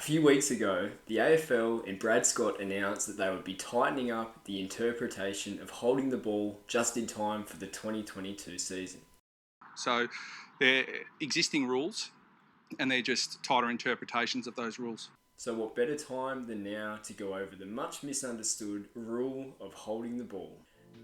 few weeks ago, the AFL and Brad Scott announced that they would be tightening up the interpretation of holding the ball just in time for the 2022 season. So they're existing rules and they're just tighter interpretations of those rules. So what better time than now to go over the much misunderstood rule of holding the ball.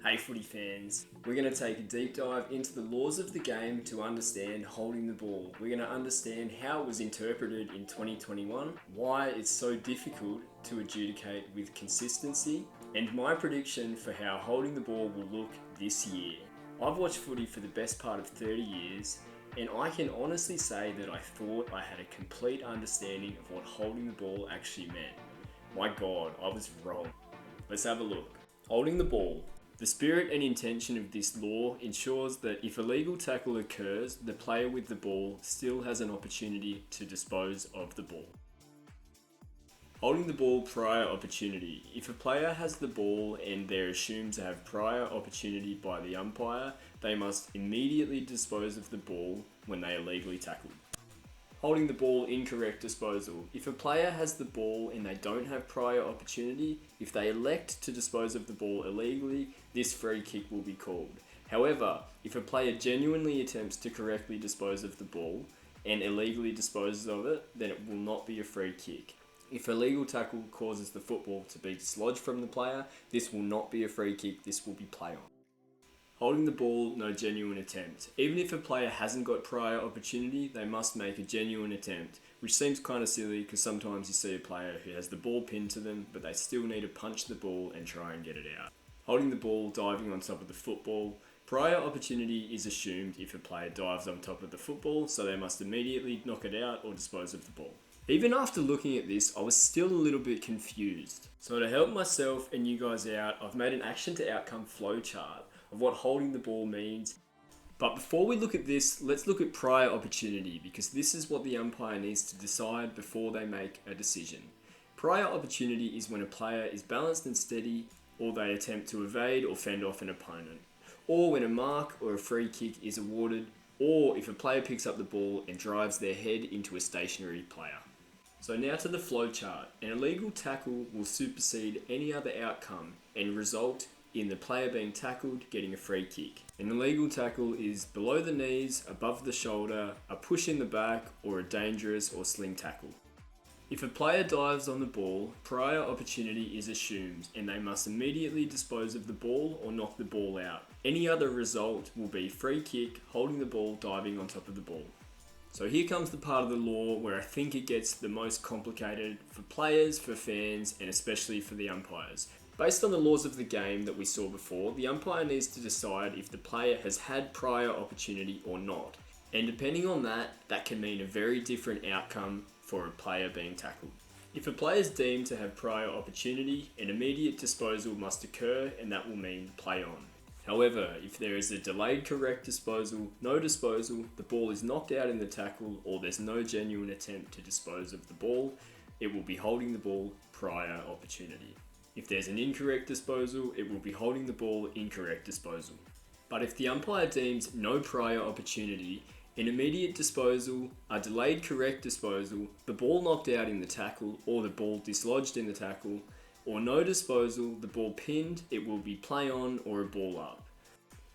Hey footy fans, we're going to take a deep dive into the laws of the game to understand holding the ball. We're going to understand how it was interpreted in 2021, why it's so difficult to adjudicate with consistency, and my prediction for how holding the ball will look this year. I've watched footy for the best part of 30 years, and I can honestly say that I thought I had a complete understanding of what holding the ball actually meant. My God, I was wrong. Let's have a look. Holding the ball. The spirit and intention of this law ensures that if a legal tackle occurs, the player with the ball still has an opportunity to dispose of the ball. Holding the ball prior opportunity. If a player has the ball and they're assumed to have prior opportunity by the umpire, they must immediately dispose of the ball when they are legally tackled. Holding the ball incorrect disposal. If a player has the ball and they don't have prior opportunity, if they elect to dispose of the ball illegally, this free kick will be called. However, if a player genuinely attempts to correctly dispose of the ball and illegally disposes of it, then it will not be a free kick. If a legal tackle causes the football to be dislodged from the player, this will not be a free kick, this will be play on. Holding the ball, no genuine attempt. Even if a player hasn't got prior opportunity, they must make a genuine attempt, which seems kind of silly because sometimes you see a player who has the ball pinned to them, but they still need to punch the ball and try and get it out. Holding the ball, diving on top of the football. Prior opportunity is assumed if a player dives on top of the football, so they must immediately knock it out or dispose of the ball. Even after looking at this, I was still a little bit confused. So to help myself and you guys out, I've made an action to outcome flowchart of what holding the ball means. But before we look at this, let's look at prior opportunity, because this is what the umpire needs to decide before they make a decision. Prior opportunity is when a player is balanced and steady, or they attempt to evade or fend off an opponent, or when a mark or a free kick is awarded, or if a player picks up the ball and drives their head into a stationary player. So now to the flowchart. An illegal tackle will supersede any other outcome and result in the player being tackled getting a free kick. An illegal tackle is below the knees, above the shoulder, a push in the back, or a dangerous or sling tackle. If a player dives on the ball, prior opportunity is assumed and they must immediately dispose of the ball or knock the ball out. Any other result will be free kick, holding the ball, diving on top of the ball. So here comes the part of the law where I think it gets the most complicated for players, for fans, and especially for the umpires. Based on the laws of the game that we saw before, the umpire needs to decide if the player has had prior opportunity or not. And depending on that, that can mean a very different outcome for a player being tackled. If a player is deemed to have prior opportunity, an immediate disposal must occur and that will mean play on. However, if there is a delayed correct disposal, no disposal, the ball is knocked out in the tackle, or there's no genuine attempt to dispose of the ball, it will be holding the ball prior opportunity. If there's an incorrect disposal, it will be holding the ball incorrect disposal. But if the umpire deems no prior opportunity, an immediate disposal, a delayed correct disposal, the ball knocked out in the tackle, or the ball dislodged in the tackle, or no disposal, the ball pinned, it will be play on or a ball up.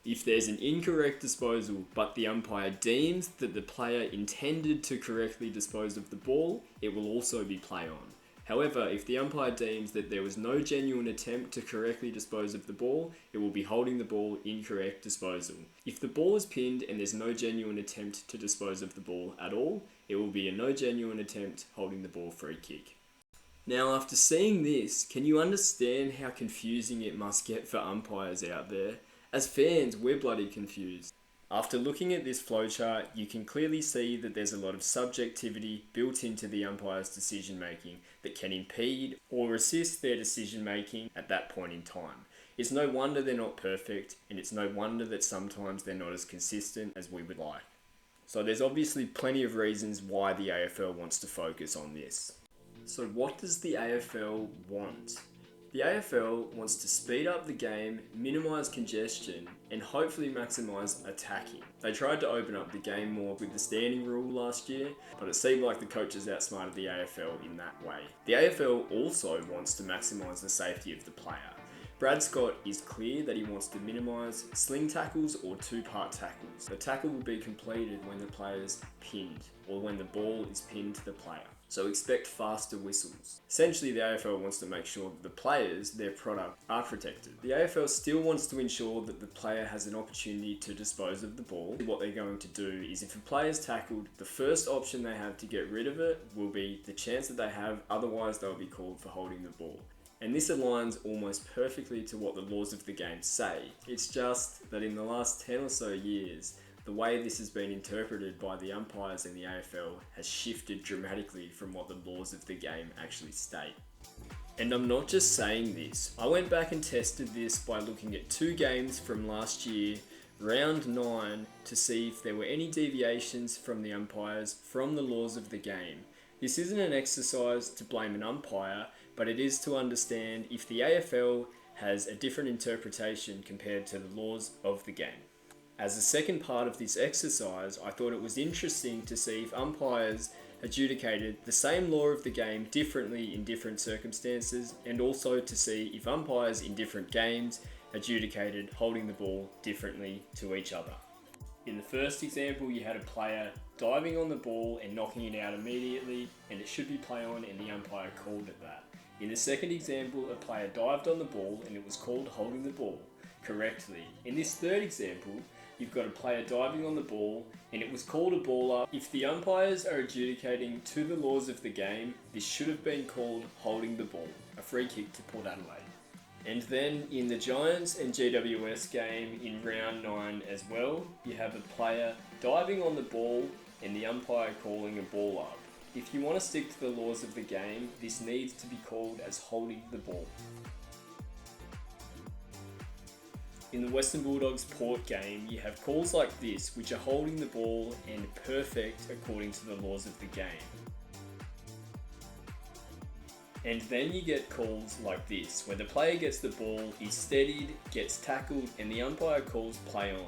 If there's an incorrect disposal, but the umpire deems that the player intended to correctly dispose of the ball, it will also be play on. However, if the umpire deems that there was no genuine attempt to correctly dispose of the ball, it will be holding the ball incorrect disposal. If the ball is pinned and there's no genuine attempt to dispose of the ball at all, it will be a no genuine attempt holding the ball free kick. Now, after seeing this, can you understand how confusing it must get for umpires out there? As fans, we're bloody confused. After looking at this flowchart, you can clearly see that there's a lot of subjectivity built into the umpire's decision making that can impede or assist their decision making at that point in time. It's no wonder they're not perfect, and it's no wonder that sometimes they're not as consistent as we would like. So there's obviously plenty of reasons why the AFL wants to focus on this. So what does the AFL want? The AFL wants to speed up the game, minimise congestion, and hopefully maximise attacking. They tried to open up the game more with the standing rule last year, but it seemed like the coaches outsmarted the AFL in that way. The AFL also wants to maximise the safety of the player. Brad Scott is clear that he wants to minimise sling tackles or two-part tackles. The tackle will be completed when the player's pinned, or when the ball is pinned to the player. So expect faster whistles. Essentially, the AFL wants to make sure that the players, their product, are protected. The AFL still wants to ensure that the player has an opportunity to dispose of the ball. What they're going to do is, if a player's tackled, the first option they have to get rid of it will be the chance that they have, otherwise they'll be called for holding the ball. And this aligns almost perfectly to what the laws of the game say. It's just that in the last 10 or so years, the way this has been interpreted by the umpires in the AFL has shifted dramatically from what the laws of the game actually state. And I'm not just saying this. I went back and tested this by looking at 2 games from last year, round 9, to see if there were any deviations from the umpires from the laws of the game. This isn't an exercise to blame an umpire, but it is to understand if the AFL has a different interpretation compared to the laws of the game. As a second part of this exercise, I thought it was interesting to see if umpires adjudicated the same law of the game differently in different circumstances, and also to see if umpires in different games adjudicated holding the ball differently to each other. In the first example, you had a player diving on the ball and knocking it out immediately, and it should be play on, and the umpire called it that. In the second example, a player dived on the ball and it was called holding the ball correctly. In this third example, you've got a player diving on the ball and it was called a ball up. If the umpires are adjudicating to the laws of the game, this should have been called holding the ball, a free kick to Port Adelaide. And then in the Giants and GWS game in round 9 as well, you have a player diving on the ball and the umpire calling a ball up. If you want to stick to the laws of the game, this needs to be called as holding the ball. In the Western Bulldogs Port game, you have calls like this, which are holding the ball and perfect according to the laws of the game. And then you get calls like this, where the player gets the ball, is steadied, gets tackled, and the umpire calls play on.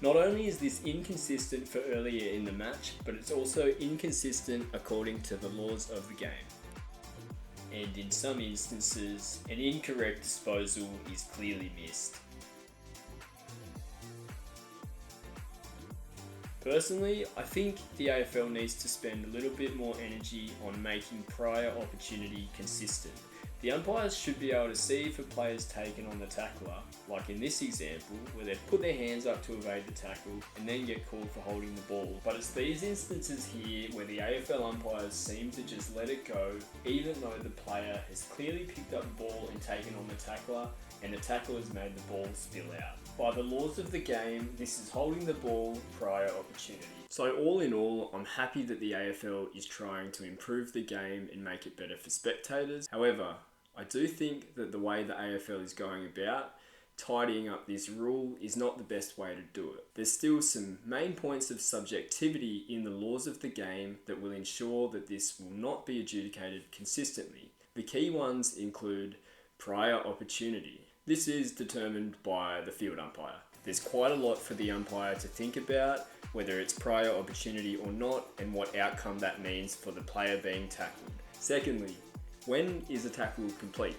Not only is this inconsistent for earlier in the match, but it's also inconsistent according to the laws of the game. And in some instances, an incorrect disposal is clearly missed. Personally, I think the AFL needs to spend a little bit more energy on making prior opportunity consistent. The umpires should be able to see if a player's taken on the tackler, like in this example, where they've put their hands up to evade the tackle and then get called for holding the ball. But it's these instances here where the AFL umpires seem to just let it go, even though the player has clearly picked up the ball and taken on the tackler, and the tackler has made the ball spill out. By the laws of the game, this is holding the ball prior opportunity. So all in all, I'm happy that the AFL is trying to improve the game and make it better for spectators. However, I do think that the way the AFL is going about tidying up this rule is not the best way to do it. There's still some main points of subjectivity in the laws of the game that will ensure that this will not be adjudicated consistently. The key ones include prior opportunity. This is determined by the field umpire. There's quite a lot for the umpire to think about, whether it's prior opportunity or not, and what outcome that means for the player being tackled. Secondly, when is a tackle complete?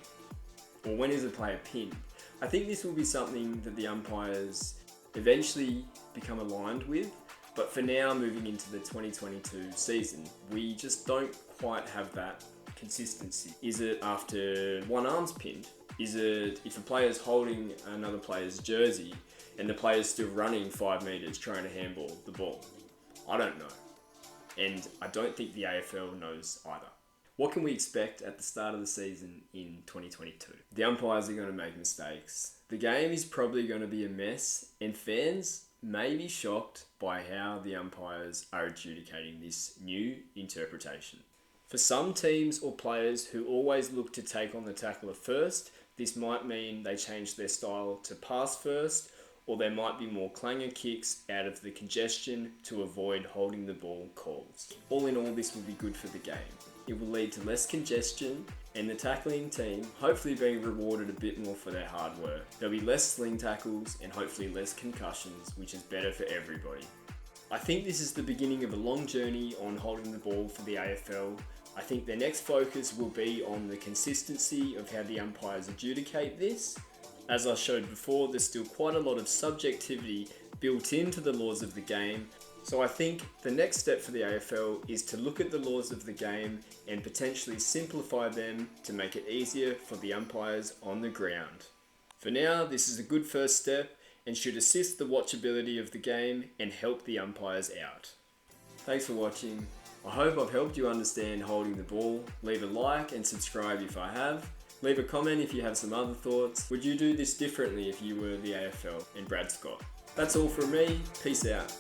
Or when is a player pinned? I think this will be something that the umpires eventually become aligned with, but for now, moving into the 2022 season, we just don't quite have that consistency. Is it after one arm's pinned? Is it if a player's holding another player's jersey and the player's still running 5 metres trying to handball the ball? I don't know. And I don't think the AFL knows either. What can we expect at the start of the season in 2022? The umpires are going to make mistakes. The game is probably going to be a mess, and fans may be shocked by how the umpires are adjudicating this new interpretation. For some teams or players who always look to take on the tackler first, this might mean they change their style to pass first, or there might be more clanger kicks out of the congestion to avoid holding the ball calls. All in all, this will be good for the game. it will lead to less congestion and the tackling team hopefully being rewarded a bit more for their hard work. There'll be less sling tackles and hopefully less concussions, which is better for everybody. I think this is the beginning of a long journey on holding the ball for the AFL. I think their next focus will be on the consistency of how the umpires adjudicate this. As I showed before, there's still quite a lot of subjectivity built into the laws of the game. So I think the next step for the AFL is to look at the laws of the game and potentially simplify them to make it easier for the umpires on the ground. For now, this is a good first step and should assist the watchability of the game and help the umpires out. Thanks for watching. I hope I've helped you understand holding the ball. Leave a like and subscribe if I have. Leave a comment if you have some other thoughts. Would you do this differently if you were the AFL and Brad Scott? That's all from me. Peace out.